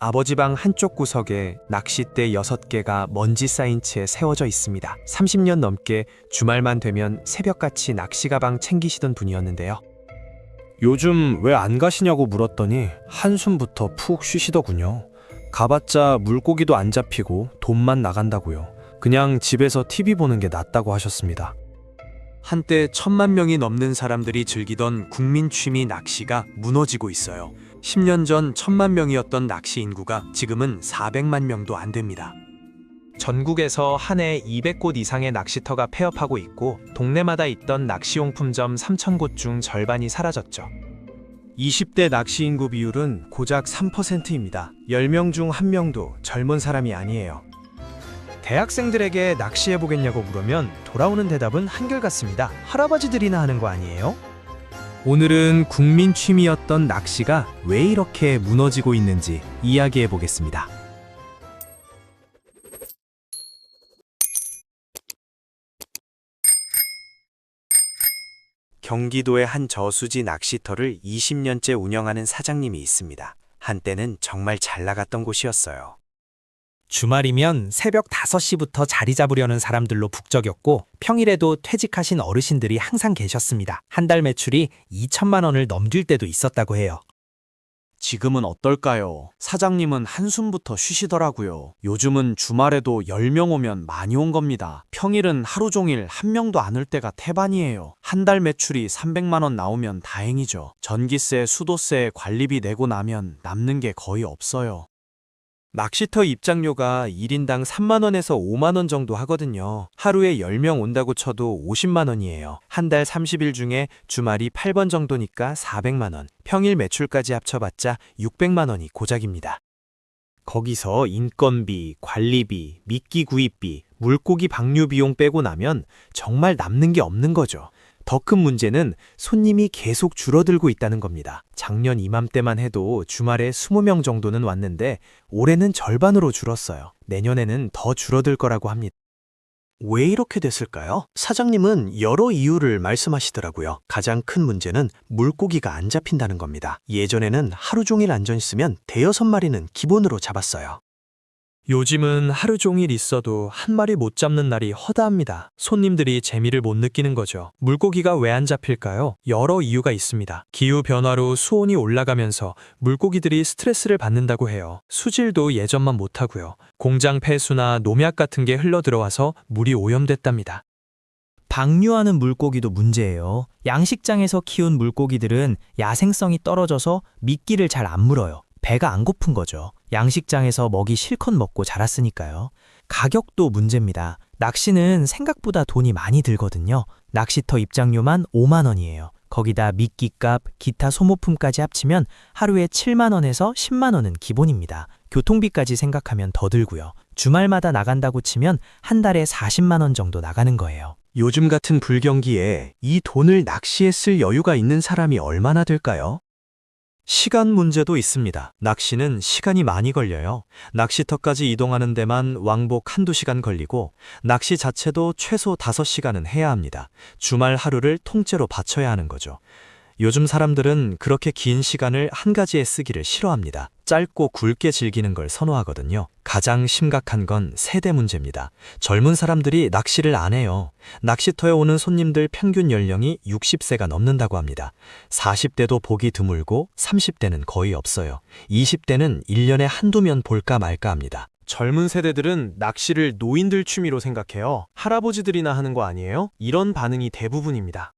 아버지 방 한쪽 구석에 낚싯대 6개가 먼지 쌓인 채 세워져 있습니다. 30년 넘게 주말만 되면 새벽같이 낚시 가방 챙기시던 분이었는데요. 요즘 왜 안 가시냐고 물었더니 한숨부터 푹 쉬시더군요. 가봤자 물고기도 안 잡히고 돈만 나간다고요. 그냥 집에서 TV 보는 게 낫다고 하셨습니다. 한때 1,000만 명이 넘는 사람들이 즐기던 국민 취미 낚시가 무너지고 있어요. 10년 전 1,000만 명이었던 낚시 인구가 지금은 400만 명도 안 됩니다. 전국에서 한 해 200곳 이상의 낚시터가 폐업하고 있고 동네마다 있던 낚시용품점 3,000곳 중 절반이 사라졌죠. 20대 낚시 인구 비율은 고작 3%입니다. 10명 중 1명도 젊은 사람이 아니에요. 대학생들에게 낚시해보겠냐고 물으면 돌아오는 대답은 한결같습니다. 할아버지들이나 하는 거 아니에요? 오늘은 국민 취미였던 낚시가 왜 이렇게 무너지고 있는지 이야기해 보겠습니다. 경기도의 한 저수지 낚시터를 20년째 운영하는 사장님이 있습니다. 한때는 정말 잘 나갔던 곳이었어요. 주말이면 새벽 5시부터 자리 잡으려는 사람들로 북적였고 평일에도 퇴직하신 어르신들이 항상 계셨습니다. 한 달 매출이 2천만 원을 넘길 때도 있었다고 해요. 지금은 어떨까요? 사장님은 한숨부터 쉬시더라고요. 요즘은 주말에도 10명 오면 많이 온 겁니다. 평일은 하루 종일 1명도 안 올 때가 태반이에요. 한 달 매출이 300만 원 나오면 다행이죠. 전기세, 수도세, 관리비 내고 나면 남는 게 거의 없어요. 낚시터 입장료가 1인당 3만 원에서 5만 원 정도 하거든요. 하루에 10명 온다고 쳐도 50만 원이에요. 한 달 30일 중에 주말이 8번 정도니까 400만 원. 평일 매출까지 합쳐봤자 600만 원이 고작입니다. 거기서 인건비, 관리비, 미끼 구입비, 물고기 방류 비용 빼고 나면 정말 남는 게 없는 거죠. 더 큰 문제는 손님이 계속 줄어들고 있다는 겁니다. 작년 이맘때만 해도 주말에 20명 정도는 왔는데 올해는 절반으로 줄었어요. 내년에는 더 줄어들 거라고 합니다. 왜 이렇게 됐을까요? 사장님은 여러 이유를 말씀하시더라고요. 가장 큰 문제는 물고기가 안 잡힌다는 겁니다. 예전에는 하루 종일 앉아 있으면 5-6마리는 기본으로 잡았어요. 요즘은 하루 종일 있어도 한 마리 못 잡는 날이 허다합니다. 손님들이 재미를 못 느끼는 거죠. 물고기가 왜 안 잡힐까요? 여러 이유가 있습니다. 기후변화로 수온이 올라가면서 물고기들이 스트레스를 받는다고 해요. 수질도 예전만 못하고요. 공장 폐수나 농약 같은 게 흘러들어와서 물이 오염됐답니다. 방류하는 물고기도 문제예요. 양식장에서 키운 물고기들은 야생성이 떨어져서 미끼를 잘 안 물어요. 배가 안 고픈 거죠. 양식장에서 먹이 실컷 먹고 자랐으니까요. 가격도 문제입니다. 낚시는 생각보다 돈이 많이 들거든요. 낚시터 입장료만 5만 원이에요. 거기다 미끼값, 기타 소모품까지 합치면 하루에 7만 원에서 10만 원은 기본입니다. 교통비까지 생각하면 더 들고요. 주말마다 나간다고 치면 한 달에 40만 원 정도 나가는 거예요. 요즘 같은 불경기에 이 돈을 낚시에 쓸 여유가 있는 사람이 얼마나 될까요? 시간 문제도 있습니다. 낚시는 시간이 많이 걸려요. 낚시터까지 이동하는 데만 왕복 1-2시간 걸리고 낚시 자체도 최소 5시간은 해야 합니다. 주말 하루를 통째로 바쳐야 하는 거죠. 요즘 사람들은 그렇게 긴 시간을 한 가지에 쓰기를 싫어합니다. 짧고 굵게 즐기는 걸 선호하거든요. 가장 심각한 건 세대 문제입니다. 젊은 사람들이 낚시를 안 해요. 낚시터에 오는 손님들 평균 연령이 60세가 넘는다고 합니다. 40대도 보기 드물고 30대는 거의 없어요. 20대는 1년에 한두 면 볼까 말까 합니다. 젊은 세대들은 낚시를 노인들 취미로 생각해요. 할아버지들이나 하는 거 아니에요? 이런 반응이 대부분입니다.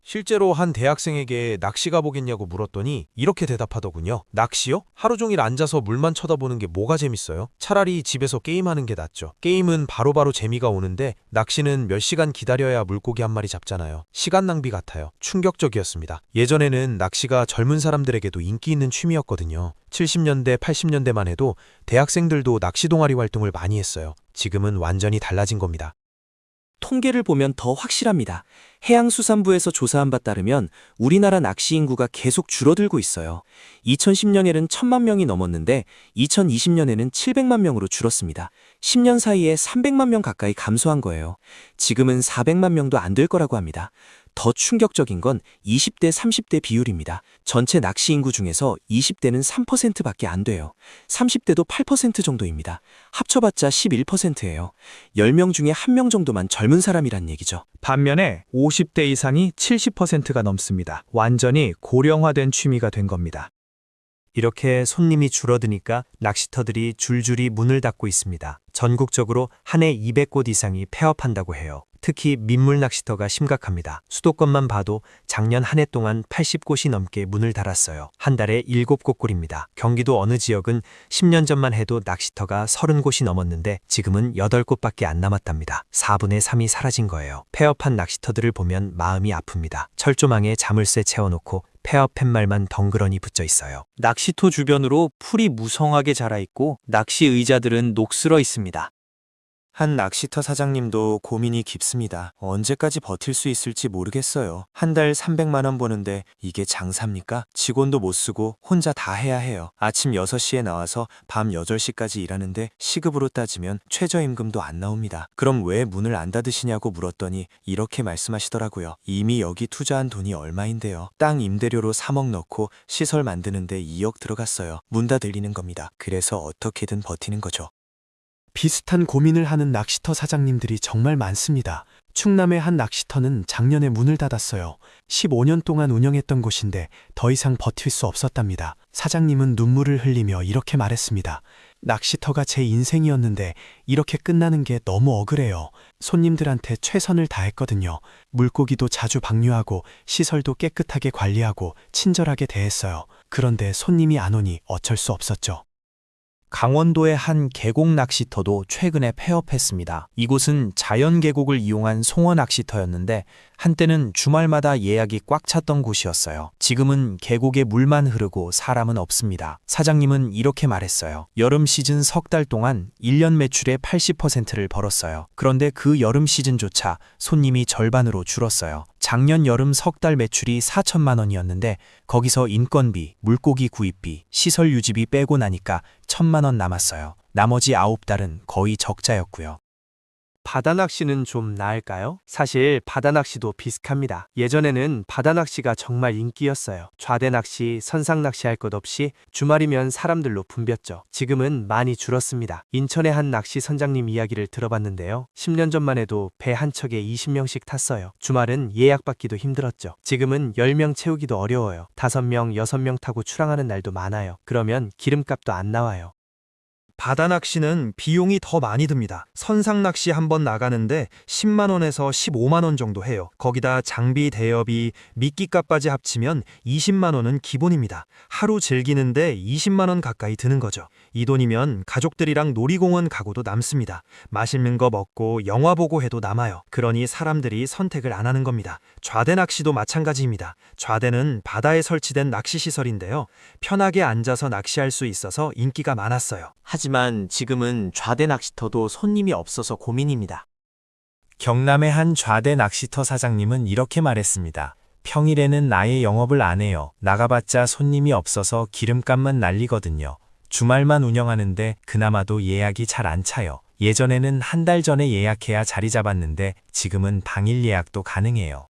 실제로 한 대학생에게 낚시 가보겠냐고 물었더니 이렇게 대답하더군요. 낚시요? 하루 종일 앉아서 물만 쳐다보는 게 뭐가 재밌어요? 차라리 집에서 게임하는 게 낫죠. 게임은 바로바로 재미가 오는데 낚시는 몇 시간 기다려야 물고기 한 마리 잡잖아요. 시간 낭비 같아요. 충격적이었습니다. 예전에는 낚시가 젊은 사람들에게도 인기 있는 취미였거든요. 70년대, 80년대만 해도 대학생들도 낚시 동아리 활동을 많이 했어요. 지금은 완전히 달라진 겁니다. 통계를 보면 더 확실합니다. 해양수산부에서 조사한 바 따르면 우리나라 낚시 인구가 계속 줄어들고 있어요. 2010년에는 1,000만 명이 넘었는데 2020년에는 700만 명으로 줄었습니다. 10년 사이에 300만 명 가까이 감소한 거예요. 지금은 400만 명도 안 될 거라고 합니다. 더 충격적인 건 20대 30대 비율입니다. 전체 낚시 인구 중에서 20대는 3%밖에 안 돼요. 30대도 8% 정도입니다. 합쳐봤자 11%예요. 10명 중에 1명 정도만 젊은 사람이란 얘기죠. 반면에 50대 이상이 70%가 넘습니다. 완전히 고령화된 취미가 된 겁니다. 이렇게 손님이 줄어드니까 낚시터들이 줄줄이 문을 닫고 있습니다. 전국적으로 한 해 200곳 이상이 폐업한다고 해요. 특히 민물 낚시터가 심각합니다. 수도권만 봐도 작년 한 해 동안 80곳이 넘게 문을 닫았어요. 한 달에 7곳 꼴입니다. 경기도 어느 지역은 10년 전만 해도 낚시터가 30곳이 넘었는데 지금은 8곳밖에 안 남았답니다. 4분의 3이 사라진 거예요. 폐업한 낚시터들을 보면 마음이 아픕니다. 철조망에 자물쇠 채워놓고 폐업 팻말만 덩그러니 붙어 있어요. 낚시터 주변으로 풀이 무성하게 자라 있고 낚시 의자들은 녹슬어 있습니다. 한 낚시터 사장님도 고민이 깊습니다. 언제까지 버틸 수 있을지 모르겠어요. 한 달 300만 원 버는데 이게 장사입니까? 직원도 못 쓰고 혼자 다 해야 해요. 아침 6시에 나와서 밤 8시까지 일하는데 시급으로 따지면 최저임금도 안 나옵니다. 그럼 왜 문을 안 닫으시냐고 물었더니 이렇게 말씀하시더라고요. 이미 여기 투자한 돈이 얼마인데요. 땅 임대료로 3억 넣고 시설 만드는데 2억 들어갔어요. 문 닫으리는 겁니다. 그래서 어떻게든 버티는 거죠. 비슷한 고민을 하는 낚시터 사장님들이 정말 많습니다. 충남의 한 낚시터는 작년에 문을 닫았어요. 15년 동안 운영했던 곳인데 더 이상 버틸 수 없었답니다. 사장님은 눈물을 흘리며 이렇게 말했습니다. 낚시터가 제 인생이었는데 이렇게 끝나는 게 너무 억울해요. 손님들한테 최선을 다했거든요. 물고기도 자주 방류하고 시설도 깨끗하게 관리하고 친절하게 대했어요. 그런데 손님이 안 오니 어쩔 수 없었죠. 강원도의 한 계곡 낚시터도 최근에 폐업했습니다. 이곳은 자연 계곡을 이용한 송어 낚시터였는데 한때는 주말마다 예약이 꽉 찼던 곳이었어요. 지금은 계곡에 물만 흐르고 사람은 없습니다. 사장님은 이렇게 말했어요. 여름 시즌 석 달 동안 1년 매출의 80%를 벌었어요. 그런데 그 여름 시즌조차 손님이 절반으로 줄었어요. 작년 여름 석 달 매출이 4천만 원이었는데 거기서 인건비, 물고기 구입비, 시설 유지비 빼고 나니까 1,000만 원 남았어요. 나머지 9달은 거의 적자였고요. 바다 낚시는 좀 나을까요? 사실 바다 낚시도 비슷합니다. 예전에는 바다 낚시가 정말 인기였어요. 좌대 낚시, 선상 낚시 할 것 없이 주말이면 사람들로 붐볐죠. 지금은 많이 줄었습니다. 인천의 한 낚시 선장님 이야기를 들어봤는데요. 10년 전만 해도 배 한 척에 20명씩 탔어요. 주말은 예약받기도 힘들었죠. 지금은 10명 채우기도 어려워요. 5명, 6명 타고 출항하는 날도 많아요. 그러면 기름값도 안 나와요. 바다 낚시는 비용이 더 많이 듭니다. 선상 낚시 한 번 나가는데 10만 원에서 15만 원 정도 해요. 거기다 장비 대여비, 미끼값까지 합치면 20만 원은 기본입니다. 하루 즐기는데 20만 원 가까이 드는 거죠. 이 돈이면 가족들이랑 놀이공원 가고도 남습니다. 맛있는 거 먹고 영화 보고 해도 남아요. 그러니 사람들이 선택을 안 하는 겁니다. 좌대 낚시도 마찬가지입니다. 좌대는 바다에 설치된 낚시 시설인데요. 편하게 앉아서 낚시할 수 있어서 인기가 많았어요. 하지만 지금은 좌대 낚시터도 손님이 없어서 고민입니다. 경남의 한 좌대 낚시터 사장님은 이렇게 말했습니다. 평일에는 아예 영업을 안 해요. 나가봤자 손님이 없어서 기름값만 날리거든요. 주말만 운영하는데 그나마도 예약이 잘 안 차요. 예전에는 한 달 전에 예약해야 자리 잡았는데 지금은 당일 예약도 가능해요.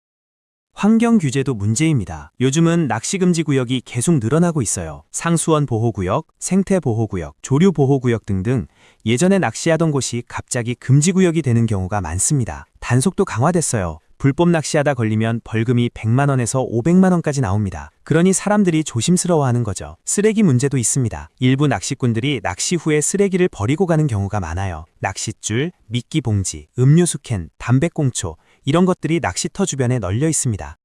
환경 규제도 문제입니다. 요즘은 낚시 금지 구역이 계속 늘어나고 있어요. 상수원 보호구역, 생태 보호구역, 조류 보호구역 등등 예전에 낚시하던 곳이 갑자기 금지 구역이 되는 경우가 많습니다. 단속도 강화됐어요. 불법 낚시하다 걸리면 벌금이 100만 원에서 500만 원까지 나옵니다. 그러니 사람들이 조심스러워하는 거죠. 쓰레기 문제도 있습니다. 일부 낚시꾼들이 낚시 후에 쓰레기를 버리고 가는 경우가 많아요. 낚싯줄, 미끼 봉지, 음료수 캔, 담배꽁초 이런 것들이 낚시터 주변에 널려 있습니다.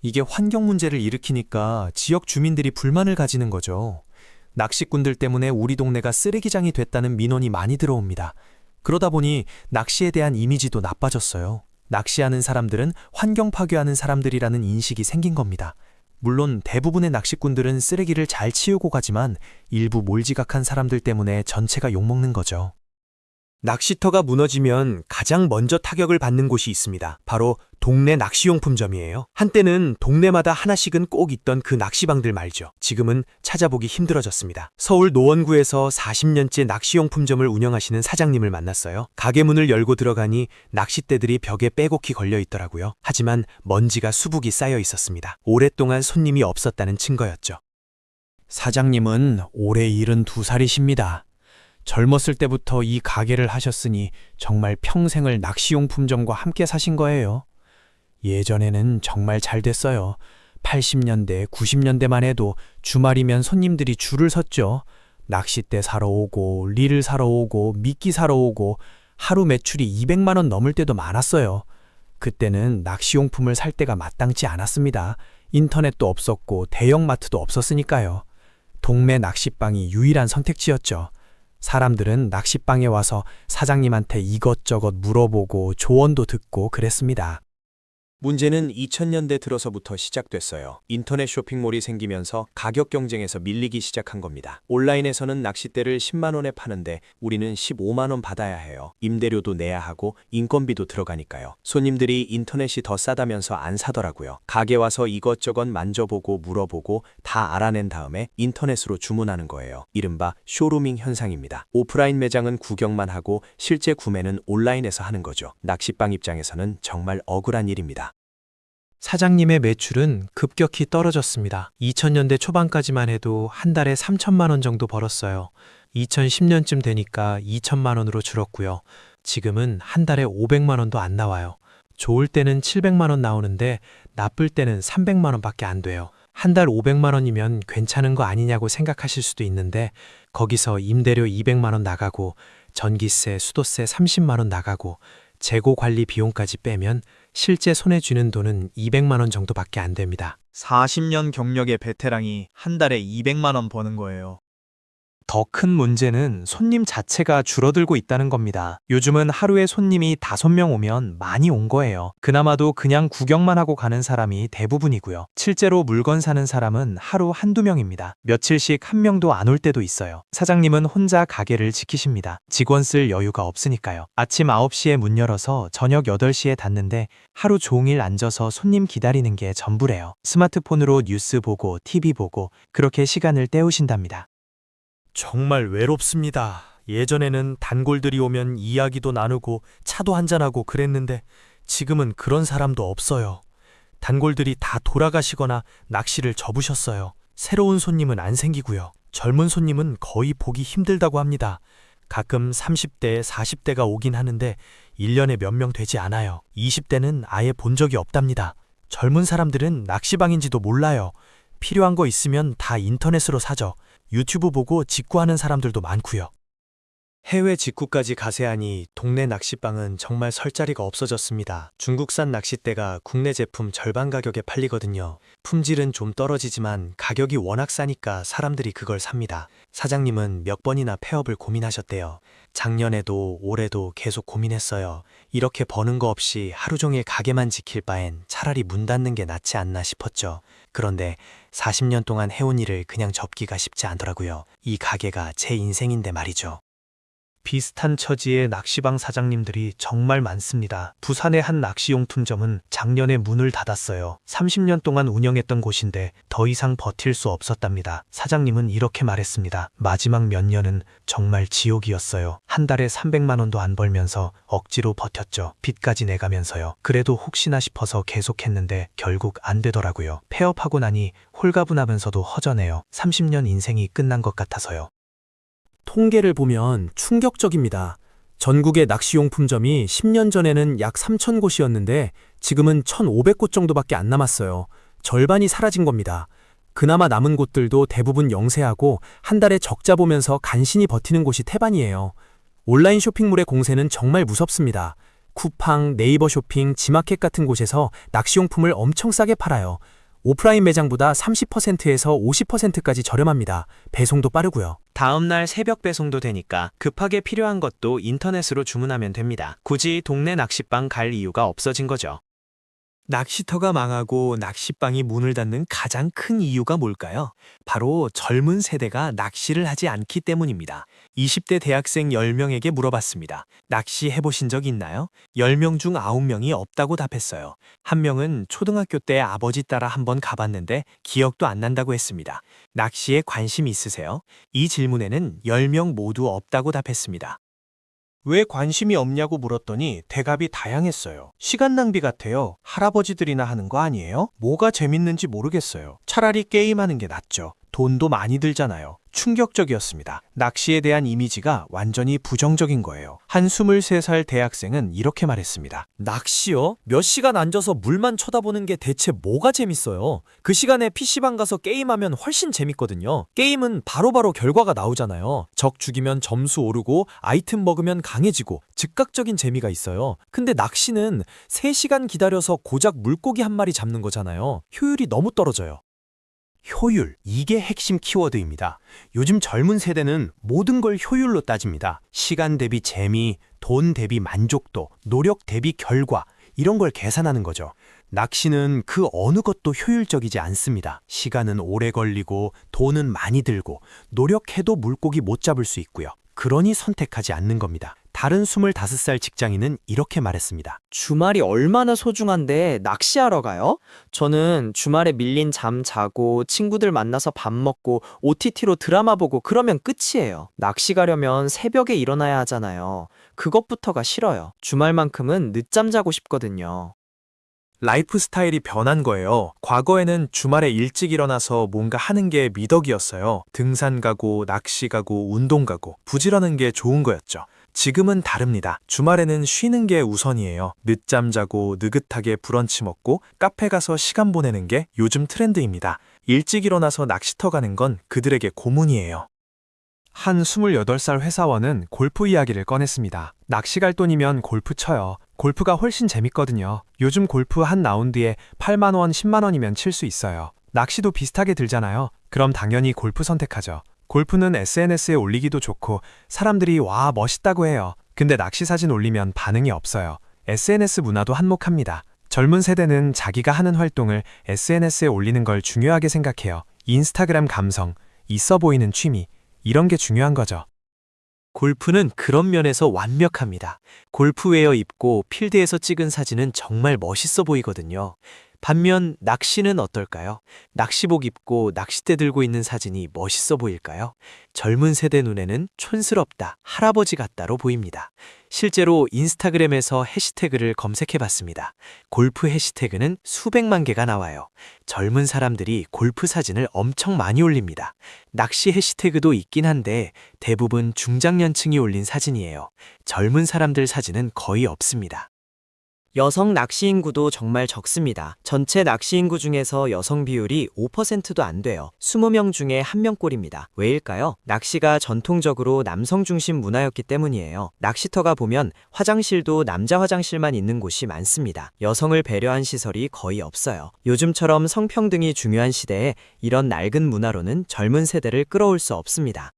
이게 환경 문제를 일으키니까 지역 주민들이 불만을 가지는 거죠. 낚시꾼들 때문에 우리 동네가 쓰레기장이 됐다는 민원이 많이 들어옵니다. 그러다 보니 낚시에 대한 이미지도 나빠졌어요. 낚시하는 사람들은 환경 파괴하는 사람들이라는 인식이 생긴 겁니다. 물론 대부분의 낚시꾼들은 쓰레기를 잘 치우고 가지만 일부 몰지각한 사람들 때문에 전체가 욕먹는 거죠. 낚시터가 무너지면 가장 먼저 타격을 받는 곳이 있습니다. 바로 동네 낚시용품점이에요. 한때는 동네마다 하나씩은 꼭 있던 그 낚시방들 말죠. 지금은 찾아보기 힘들어졌습니다. 서울 노원구에서 40년째 낚시용품점을 운영하시는 사장님을 만났어요. 가게 문을 열고 들어가니 낚싯대들이 벽에 빼곡히 걸려 있더라고요. 하지만 먼지가 수북이 쌓여 있었습니다. 오랫동안 손님이 없었다는 증거였죠. 사장님은 올해 72살이십니다. 젊었을 때부터 이 가게를 하셨으니 정말 평생을 낚시용품점과 함께 사신 거예요. 예전에는 정말 잘 됐어요. 80년대, 90년대만 해도 주말이면 손님들이 줄을 섰죠. 낚싯대 사러 오고, 릴을 사러 오고, 미끼 사러 오고, 하루 매출이 200만 원 넘을 때도 많았어요. 그때는 낚시용품을 살 때가 마땅치 않았습니다. 인터넷도 없었고 대형마트도 없었으니까요. 동네 낚시방이 유일한 선택지였죠. 사람들은 낚시방에 와서 사장님한테 이것저것 물어보고 조언도 듣고 그랬습니다. 문제는 2000년대 들어서부터 시작됐어요. 인터넷 쇼핑몰이 생기면서 가격 경쟁에서 밀리기 시작한 겁니다. 온라인에서는 낚싯대를 10만 원에 파는데 우리는 15만 원 받아야 해요. 임대료도 내야 하고 인건비도 들어가니까요. 손님들이 인터넷이 더 싸다면서 안 사더라고요. 가게 와서 이것저것 만져보고 물어보고 다 알아낸 다음에 인터넷으로 주문하는 거예요. 이른바 쇼루밍 현상입니다. 오프라인 매장은 구경만 하고 실제 구매는 온라인에서 하는 거죠. 낚시방 입장에서는 정말 억울한 일입니다. 사장님의 매출은 급격히 떨어졌습니다. 2000년대 초반까지만 해도 한 달에 3천만 원 정도 벌었어요. 2010년쯤 되니까 2천만 원으로 줄었고요. 지금은 한 달에 500만 원도 안 나와요. 좋을 때는 700만 원 나오는데 나쁠 때는 300만 원밖에 안 돼요. 한 달 500만 원이면 괜찮은 거 아니냐고 생각하실 수도 있는데 거기서 임대료 200만 원 나가고 전기세, 수도세 30만 원 나가고 재고 관리 비용까지 빼면 실제 손에 쥐는 돈은 200만 원 정도밖에 안 됩니다. 40년 경력의 베테랑이 한 달에 200만 원 버는 거예요. 더 큰 문제는 손님 자체가 줄어들고 있다는 겁니다. 요즘은 하루에 손님이 5명 오면 많이 온 거예요. 그나마도 그냥 구경만 하고 가는 사람이 대부분이고요. 실제로 물건 사는 사람은 하루 한두 명입니다. 며칠씩 한 명도 안 올 때도 있어요. 사장님은 혼자 가게를 지키십니다. 직원 쓸 여유가 없으니까요. 아침 9시에 문 열어서 저녁 8시에 닫는데 하루 종일 앉아서 손님 기다리는 게 전부래요. 스마트폰으로 뉴스 보고 TV 보고 그렇게 시간을 때우신답니다. 정말 외롭습니다. 예전에는 단골들이 오면 이야기도 나누고 차도 한잔하고 그랬는데 지금은 그런 사람도 없어요. 단골들이 다 돌아가시거나 낚시를 접으셨어요. 새로운 손님은 안 생기고요. 젊은 손님은 거의 보기 힘들다고 합니다. 가끔 30대, 40대가 오긴 하는데 1년에 몇 명 되지 않아요. 20대는 아예 본 적이 없답니다. 젊은 사람들은 낚시방인지도 몰라요. 필요한 거 있으면 다 인터넷으로 사죠. 유튜브 보고 직구하는 사람들도 많고요. 해외 직구까지 가세하니 동네 낚시방은 정말 설 자리가 없어졌습니다. 중국산 낚싯대가 국내 제품 절반 가격에 팔리거든요. 품질은 좀 떨어지지만 가격이 워낙 싸니까 사람들이 그걸 삽니다. 사장님은 몇 번이나 폐업을 고민하셨대요. 작년에도 올해도 계속 고민했어요. 이렇게 버는 거 없이 하루 종일 가게만 지킬 바엔 차라리 문 닫는 게 낫지 않나 싶었죠. 그런데 40년 동안 해온 일을 그냥 접기가 쉽지 않더라고요. 이 가게가 제 인생인데 말이죠. 비슷한 처지의 낚시방 사장님들이 정말 많습니다. 부산의 한 낚시용품점은 작년에 문을 닫았어요. 30년 동안 운영했던 곳인데 더 이상 버틸 수 없었답니다. 사장님은 이렇게 말했습니다. 마지막 몇 년은 정말 지옥이었어요. 한 달에 300만 원도 안 벌면서 억지로 버텼죠. 빚까지 내가면서요. 그래도 혹시나 싶어서 계속했는데 결국 안 되더라고요. 폐업하고 나니 홀가분하면서도 허전해요. 30년 인생이 끝난 것 같아서요. 통계를 보면 충격적입니다. 전국의 낚시용품점이 10년 전에는 약 3,000곳이었는데 지금은 1,500곳 정도밖에 안 남았어요. 절반이 사라진 겁니다. 그나마 남은 곳들도 대부분 영세하고 한 달에 적자 보면서 간신히 버티는 곳이 태반이에요. 온라인 쇼핑몰의 공세는 정말 무섭습니다. 쿠팡, 네이버 쇼핑, 지마켓 같은 곳에서 낚시용품을 엄청 싸게 팔아요. 오프라인 매장보다 30%에서 50%까지 저렴합니다. 배송도 빠르고요. 다음날 새벽 배송도 되니까 급하게 필요한 것도 인터넷으로 주문하면 됩니다. 굳이 동네 낚시방 갈 이유가 없어진 거죠. 낚시터가 망하고 낚시방이 문을 닫는 가장 큰 이유가 뭘까요? 바로 젊은 세대가 낚시를 하지 않기 때문입니다. 20대 대학생 10명에게 물어봤습니다. 낚시 해보신 적 있나요? 10명 중 9명이 없다고 답했어요. 한 명은 초등학교 때 아버지 따라 한번 가봤는데 기억도 안 난다고 했습니다. 낚시에 관심 있으세요? 이 질문에는 10명 모두 없다고 답했습니다. 왜 관심이 없냐고 물었더니 대답이 다양했어요. 시간 낭비 같아요. 할아버지들이나 하는 거 아니에요? 뭐가 재밌는지 모르겠어요. 차라리 게임하는 게 낫죠. 돈도 많이 들잖아요. 충격적이었습니다. 낚시에 대한 이미지가 완전히 부정적인 거예요. 한 23살 대학생은 이렇게 말했습니다. 낚시요? 몇 시간 앉아서 물만 쳐다보는 게 대체 뭐가 재밌어요? 그 시간에 PC방 가서 게임하면 훨씬 재밌거든요. 게임은 바로바로 결과가 나오잖아요. 적 죽이면 점수 오르고 아이템 먹으면 강해지고 즉각적인 재미가 있어요. 근데 낚시는 3시간 기다려서 고작 물고기 한 마리 잡는 거잖아요. 효율이 너무 떨어져요. 효율, 이게 핵심 키워드입니다. 요즘 젊은 세대는 모든 걸 효율로 따집니다. 시간 대비 재미, 돈 대비 만족도, 노력 대비 결과, 이런 걸 계산하는 거죠. 낚시는 그 어느 것도 효율적이지 않습니다. 시간은 오래 걸리고 돈은 많이 들고 노력해도 물고기 못 잡을 수 있고요. 그러니 선택하지 않는 겁니다. 다른 25살 직장인은 이렇게 말했습니다. 주말이 얼마나 소중한데 낚시하러 가요? 저는 주말에 밀린 잠 자고 친구들 만나서 밥 먹고 OTT로 드라마 보고 그러면 끝이에요. 낚시 가려면 새벽에 일어나야 하잖아요. 그것부터가 싫어요. 주말만큼은 늦잠 자고 싶거든요. 라이프 스타일이 변한 거예요. 과거에는 주말에 일찍 일어나서 뭔가 하는 게 미덕이었어요. 등산 가고, 낚시 가고, 운동 가고, 부지런한 게 좋은 거였죠. 지금은 다릅니다. 주말에는 쉬는 게 우선이에요. 늦잠 자고, 느긋하게 브런치 먹고, 카페 가서 시간 보내는 게 요즘 트렌드입니다. 일찍 일어나서 낚시터 가는 건 그들에게 고문이에요. 한 28살 회사원은 골프 이야기를 꺼냈습니다. 낚시 갈 돈이면 골프 쳐요. 골프가 훨씬 재밌거든요. 요즘 골프 한 라운드에 8만 원, 10만 원이면 칠 수 있어요. 낚시도 비슷하게 들잖아요. 그럼 당연히 골프 선택하죠. 골프는 SNS에 올리기도 좋고 사람들이 와 멋있다고 해요. 근데 낚시 사진 올리면 반응이 없어요. SNS 문화도 한몫합니다. 젊은 세대는 자기가 하는 활동을 SNS에 올리는 걸 중요하게 생각해요. 인스타그램 감성, 있어 보이는 취미, 이런 게 중요한 거죠. 골프는 그런 면에서 완벽합니다. 골프웨어 입고 필드에서 찍은 사진은 정말 멋있어 보이거든요. 반면 낚시는 어떨까요? 낚시복 입고 낚싯대 들고 있는 사진이 멋있어 보일까요? 젊은 세대 눈에는 촌스럽다, 할아버지 같다로 보입니다. 실제로 인스타그램에서 해시태그를 검색해봤습니다. 골프 해시태그는 수백만 개가 나와요. 젊은 사람들이 골프 사진을 엄청 많이 올립니다. 낚시 해시태그도 있긴 한데 대부분 중장년층이 올린 사진이에요. 젊은 사람들 사진은 거의 없습니다. 여성 낚시 인구도 정말 적습니다. 전체 낚시 인구 중에서 여성 비율이 5%도 안 돼요. 20명 중에 1명꼴입니다. 왜일까요? 낚시가 전통적으로 남성 중심 문화였기 때문이에요. 낚시터가 보면 화장실도 남자 화장실만 있는 곳이 많습니다. 여성을 배려한 시설이 거의 없어요. 요즘처럼 성평등이 중요한 시대에 이런 낡은 문화로는 젊은 세대를 끌어올 수 없습니다.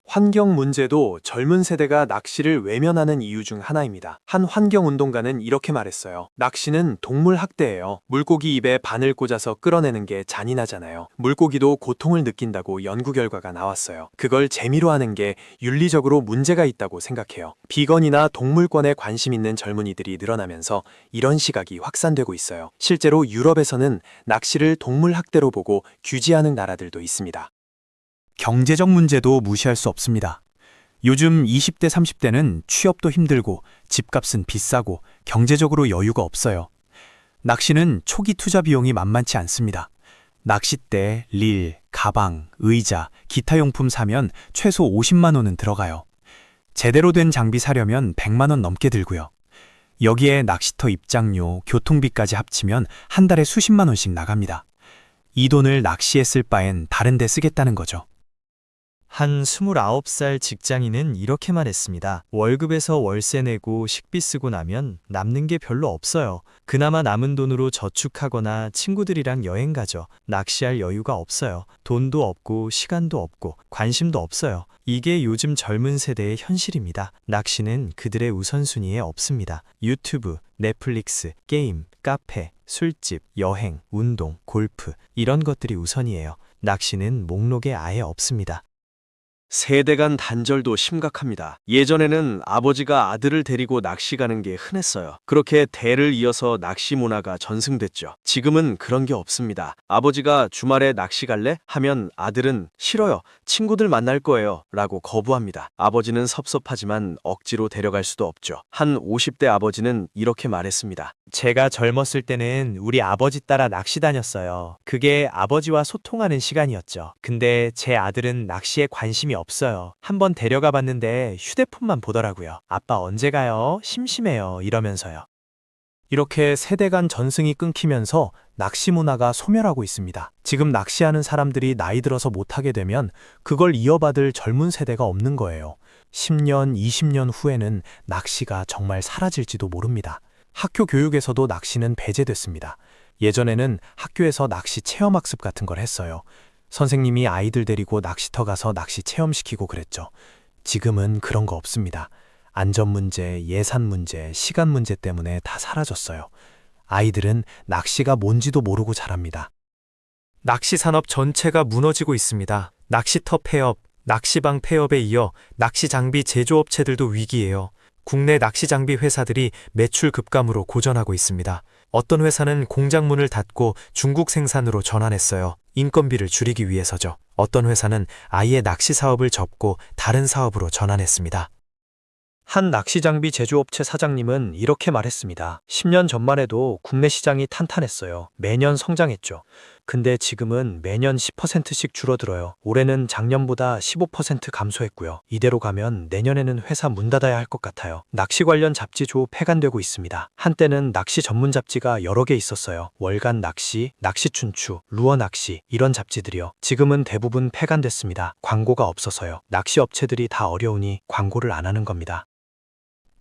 환경 문제도 젊은 세대가 낚시를 외면하는 이유 중 하나입니다. 한 환경운동가는 이렇게 말했어요. 낚시는 동물 학대예요. 물고기 입에 바늘 꽂아서 끌어내는 게 잔인하잖아요. 물고기도 고통을 느낀다고 연구 결과가 나왔어요. 그걸 재미로 하는 게 윤리적으로 문제가 있다고 생각해요. 비건이나 동물권에 관심 있는 젊은이들이 늘어나면서 이런 시각이 확산되고 있어요. 실제로 유럽에서는 낚시를 동물 학대로 보고 규제하는 나라들도 있습니다. 경제적 문제도 무시할 수 없습니다. 요즘 20대, 30대는 취업도 힘들고 집값은 비싸고 경제적으로 여유가 없어요. 낚시는 초기 투자 비용이 만만치 않습니다. 낚싯대, 릴, 가방, 의자, 기타 용품 사면 최소 50만 원은 들어가요. 제대로 된 장비 사려면 100만 원 넘게 들고요. 여기에 낚시터 입장료, 교통비까지 합치면 한 달에 수십만 원씩 나갑니다. 이 돈을 낚시에 쓸 바엔 다른 데 쓰겠다는 거죠. 한 29살 직장인은 이렇게 말했습니다. 월급에서 월세 내고 식비 쓰고 나면 남는 게 별로 없어요. 그나마 남은 돈으로 저축하거나 친구들이랑 여행 가죠. 낚시할 여유가 없어요. 돈도 없고 시간도 없고 관심도 없어요. 이게 요즘 젊은 세대의 현실입니다. 낚시는 그들의 우선순위에 없습니다. 유튜브, 넷플릭스, 게임, 카페, 술집, 여행, 운동, 골프 이런 것들이 우선이에요. 낚시는 목록에 아예 없습니다. 세대 간 단절도 심각합니다. 예전에는 아버지가 아들을 데리고 낚시 가는 게 흔했어요. 그렇게 대를 이어서 낚시 문화가 전승됐죠. 지금은 그런 게 없습니다. 아버지가 주말에 낚시 갈래? 하면 아들은 싫어요. 친구들 만날 거예요. 라고 거부합니다. 아버지는 섭섭하지만 억지로 데려갈 수도 없죠. 한 50대 아버지는 이렇게 말했습니다. 제가 젊었을 때는 우리 아버지 따라 낚시 다녔어요. 그게 아버지와 소통하는 시간이었죠. 근데 제 아들은 낚시에 관심이 없어요. 한번 데려가 봤는데 휴대폰만 보더라고요. 아빠 언제 가요? 심심해요. 이러면서요. 이렇게 세대 간 전승이 끊기면서 낚시 문화가 소멸하고 있습니다. 지금 낚시하는 사람들이 나이 들어서 못하게 되면 그걸 이어받을 젊은 세대가 없는 거예요. 10년, 20년 후에는 낚시가 정말 사라질지도 모릅니다. 학교 교육에서도 낚시는 배제됐습니다. 예전에는 학교에서 낚시 체험학습 같은 걸 했어요. 선생님이 아이들 데리고 낚시터 가서 낚시 체험시키고 그랬죠. 지금은 그런 거 없습니다. 안전 문제, 예산 문제, 시간 문제 때문에 다 사라졌어요. 아이들은 낚시가 뭔지도 모르고 자랍니다. 낚시 산업 전체가 무너지고 있습니다. 낚시터 폐업, 낚시방 폐업에 이어 낚시 장비 제조업체들도 위기예요. 국내 낚시 장비 회사들이 매출 급감으로 고전하고 있습니다. 어떤 회사는 공장 문을 닫고 중국 생산으로 전환했어요. 인건비를 줄이기 위해서죠. 어떤 회사는 아예 낚시 사업을 접고 다른 사업으로 전환했습니다. 한 낚시 장비 제조업체 사장님은 이렇게 말했습니다. 10년 전만 해도 국내 시장이 탄탄했어요. 매년 성장했죠. 근데 지금은 매년 10%씩 줄어들어요. 올해는 작년보다 15% 감소했고요. 이대로 가면 내년에는 회사 문 닫아야 할 것 같아요. 낚시 관련 잡지 조 폐간되고 있습니다. 한때는 낚시 전문 잡지가 여러 개 있었어요. 월간 낚시, 낚시춘추, 루어 낚시 이런 잡지들이요. 지금은 대부분 폐간됐습니다. 광고가 없어서요. 낚시 업체들이 다 어려우니 광고를 안 하는 겁니다.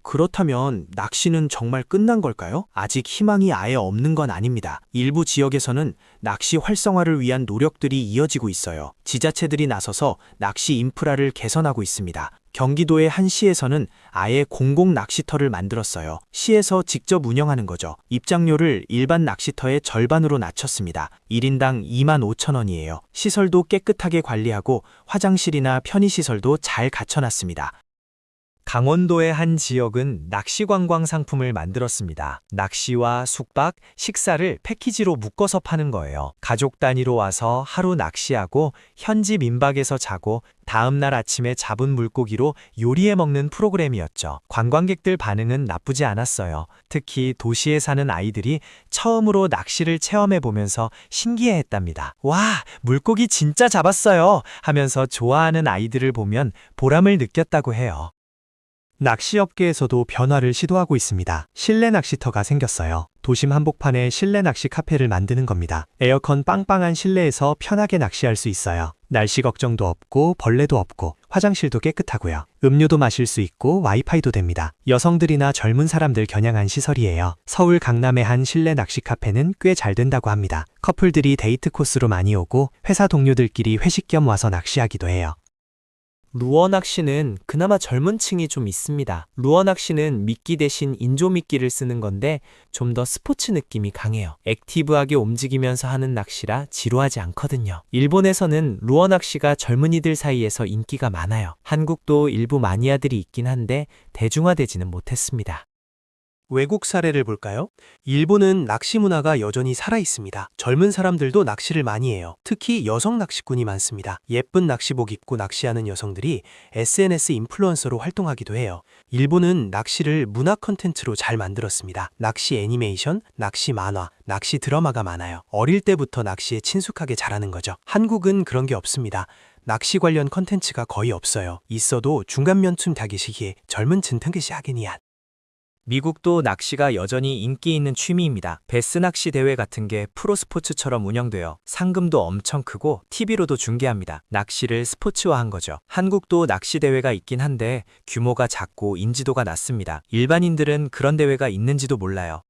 그렇다면 낚시는 정말 끝난 걸까요? 아직 희망이 아예 없는 건 아닙니다. 일부 지역에서는 낚시 활성화를 위한 노력들이 이어지고 있어요. 지자체들이 나서서 낚시 인프라를 개선하고 있습니다. 경기도의 한 시에서는 아예 공공 낚시터를 만들었어요. 시에서 직접 운영하는 거죠. 입장료를 일반 낚시터의 절반으로 낮췄습니다. 1인당 25,000원이에요. 시설도 깨끗하게 관리하고 화장실이나 편의시설도 잘 갖춰놨습니다. 강원도의 한 지역은 낚시 관광 상품을 만들었습니다. 낚시와 숙박, 식사를 패키지로 묶어서 파는 거예요. 가족 단위로 와서 하루 낚시하고 현지 민박에서 자고 다음날 아침에 잡은 물고기로 요리해 먹는 프로그램이었죠. 관광객들 반응은 나쁘지 않았어요. 특히 도시에 사는 아이들이 처음으로 낚시를 체험해 보면서 신기해했답니다. 와, 물고기 진짜 잡았어요! 하면서 좋아하는 아이들을 보면 보람을 느꼈다고 해요. 낚시업계에서도 변화를 시도하고 있습니다. 실내 낚시터가 생겼어요. 도심 한복판에 실내 낚시 카페를 만드는 겁니다. 에어컨 빵빵한 실내에서 편하게 낚시할 수 있어요. 날씨 걱정도 없고 벌레도 없고 화장실도 깨끗하고요. 음료도 마실 수 있고 와이파이도 됩니다. 여성들이나 젊은 사람들 겨냥한 시설이에요. 서울 강남의 한 실내 낚시 카페는 꽤 잘 된다고 합니다. 커플들이 데이트 코스로 많이 오고 회사 동료들끼리 회식 겸 와서 낚시하기도 해요. 루어 낚시는 그나마 젊은 층이 좀 있습니다. 루어 낚시는 미끼 대신 인조 미끼를 쓰는 건데 좀 더 스포츠 느낌이 강해요. 액티브하게 움직이면서 하는 낚시라 지루하지 않거든요. 일본에서는 루어 낚시가 젊은이들 사이에서 인기가 많아요. 한국도 일부 마니아들이 있긴 한데 대중화되지는 못했습니다. 외국 사례를 볼까요? 일본은 낚시 문화가 여전히 살아 있습니다. 젊은 사람들도 낚시를 많이 해요. 특히 여성 낚시꾼이 많습니다. 예쁜 낚시복 입고 낚시하는 여성들이 SNS 인플루언서로 활동하기도 해요. 일본은 낚시를 문화 콘텐츠로 잘 만들었습니다. 낚시 애니메이션, 낚시 만화, 낚시 드라마가 많아요. 어릴 때부터 낚시에 친숙하게 자라는 거죠. 한국은 그런 게 없습니다. 낚시 관련 콘텐츠가 거의 없어요. 있어도 중간면쯤 다기 시기에 젊은 튼튼기시 하겠니야. 미국도 낚시가 여전히 인기 있는 취미입니다. 베스 낚시 대회 같은 게 프로스포츠처럼 운영되어 상금도 엄청 크고 TV로도 중계합니다. 낚시를 스포츠화한 거죠. 한국도 낚시 대회가 있긴 한데 규모가 작고 인지도가 낮습니다. 일반인들은 그런 대회가 있는지도 몰라요.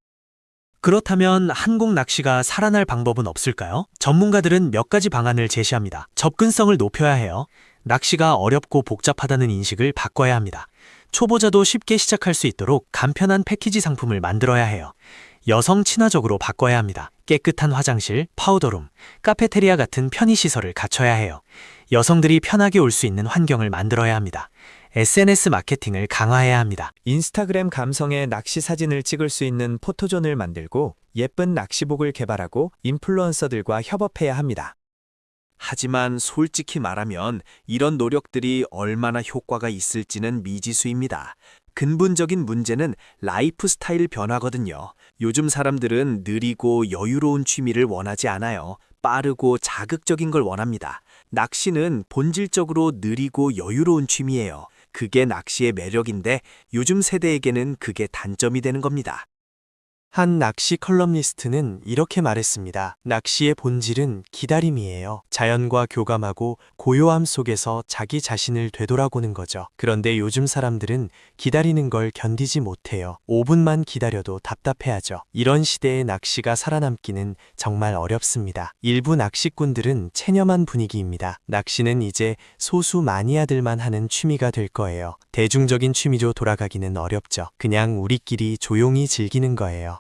그렇다면 한국 낚시가 살아날 방법은 없을까요? 전문가들은 몇 가지 방안을 제시합니다. 접근성을 높여야 해요. 낚시가 어렵고 복잡하다는 인식을 바꿔야 합니다. 초보자도 쉽게 시작할 수 있도록 간편한 패키지 상품을 만들어야 해요. 여성 친화적으로 바꿔야 합니다. 깨끗한 화장실, 파우더룸, 카페테리아 같은 편의시설을 갖춰야 해요. 여성들이 편하게 올 수 있는 환경을 만들어야 합니다. SNS 마케팅을 강화해야 합니다. 인스타그램 감성의 낚시 사진을 찍을 수 있는 포토존을 만들고 예쁜 낚시복을 개발하고 인플루언서들과 협업해야 합니다. 하지만 솔직히 말하면 이런 노력들이 얼마나 효과가 있을지는 미지수입니다. 근본적인 문제는 라이프 스타일 변화거든요. 요즘 사람들은 느리고 여유로운 취미를 원하지 않아요. 빠르고 자극적인 걸 원합니다. 낚시는 본질적으로 느리고 여유로운 취미예요. 그게 낚시의 매력인데 요즘 세대에게는 그게 단점이 되는 겁니다. 한 낚시 컬럼니스트는 이렇게 말했습니다. 낚시의 본질은 기다림이에요. 자연과 교감하고 고요함 속에서 자기 자신을 되돌아보는 거죠. 그런데 요즘 사람들은 기다리는 걸 견디지 못해요. 5분만 기다려도 답답해하죠. 이런 시대에 낚시가 살아남기는 정말 어렵습니다. 일부 낚시꾼들은 체념한 분위기입니다. 낚시는 이제 소수 마니아들만 하는 취미가 될 거예요. 대중적인 취미로 돌아가기는 어렵죠. 그냥 우리끼리 조용히 즐기는 거예요.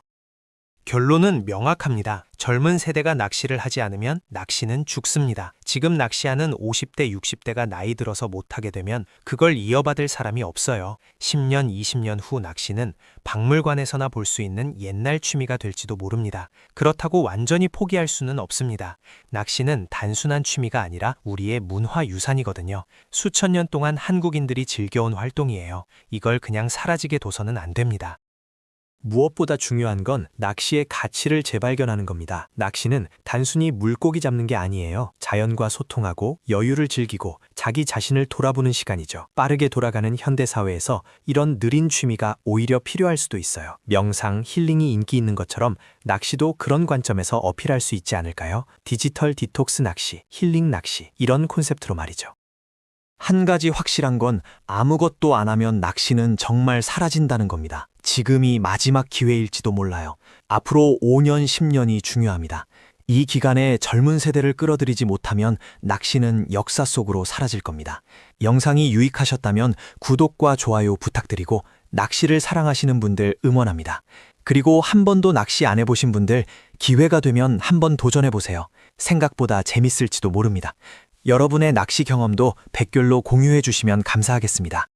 결론은 명확합니다. 젊은 세대가 낚시를 하지 않으면 낚시는 죽습니다. 지금 낚시하는 50대, 60대가 나이 들어서 못하게 되면 그걸 이어받을 사람이 없어요. 10년, 20년 후 낚시는 박물관에서나 볼 수 있는 옛날 취미가 될지도 모릅니다. 그렇다고 완전히 포기할 수는 없습니다. 낚시는 단순한 취미가 아니라 우리의 문화 유산이거든요. 수천 년 동안 한국인들이 즐겨온 활동이에요. 이걸 그냥 사라지게 둬서는 안 됩니다. 무엇보다 중요한 건 낚시의 가치를 재발견하는 겁니다. 낚시는 단순히 물고기 잡는 게 아니에요. 자연과 소통하고 여유를 즐기고 자기 자신을 돌아보는 시간이죠. 빠르게 돌아가는 현대사회에서 이런 느린 취미가 오히려 필요할 수도 있어요. 명상, 힐링이 인기 있는 것처럼 낚시도 그런 관점에서 어필할 수 있지 않을까요? 디지털 디톡스 낚시, 힐링 낚시, 이런 콘셉트로 말이죠. 한 가지 확실한 건 아무것도 안 하면 낚시는 정말 사라진다는 겁니다. 지금이 마지막 기회일지도 몰라요. 앞으로 5년, 10년이 중요합니다. 이 기간에 젊은 세대를 끌어들이지 못하면 낚시는 역사 속으로 사라질 겁니다. 영상이 유익하셨다면 구독과 좋아요 부탁드리고 낚시를 사랑하시는 분들 응원합니다. 그리고 한 번도 낚시 안 해보신 분들 기회가 되면 한번 도전해보세요. 생각보다 재밌을지도 모릅니다. 여러분의 낚시 경험도 댓글로 공유해 주시면 감사하겠습니다.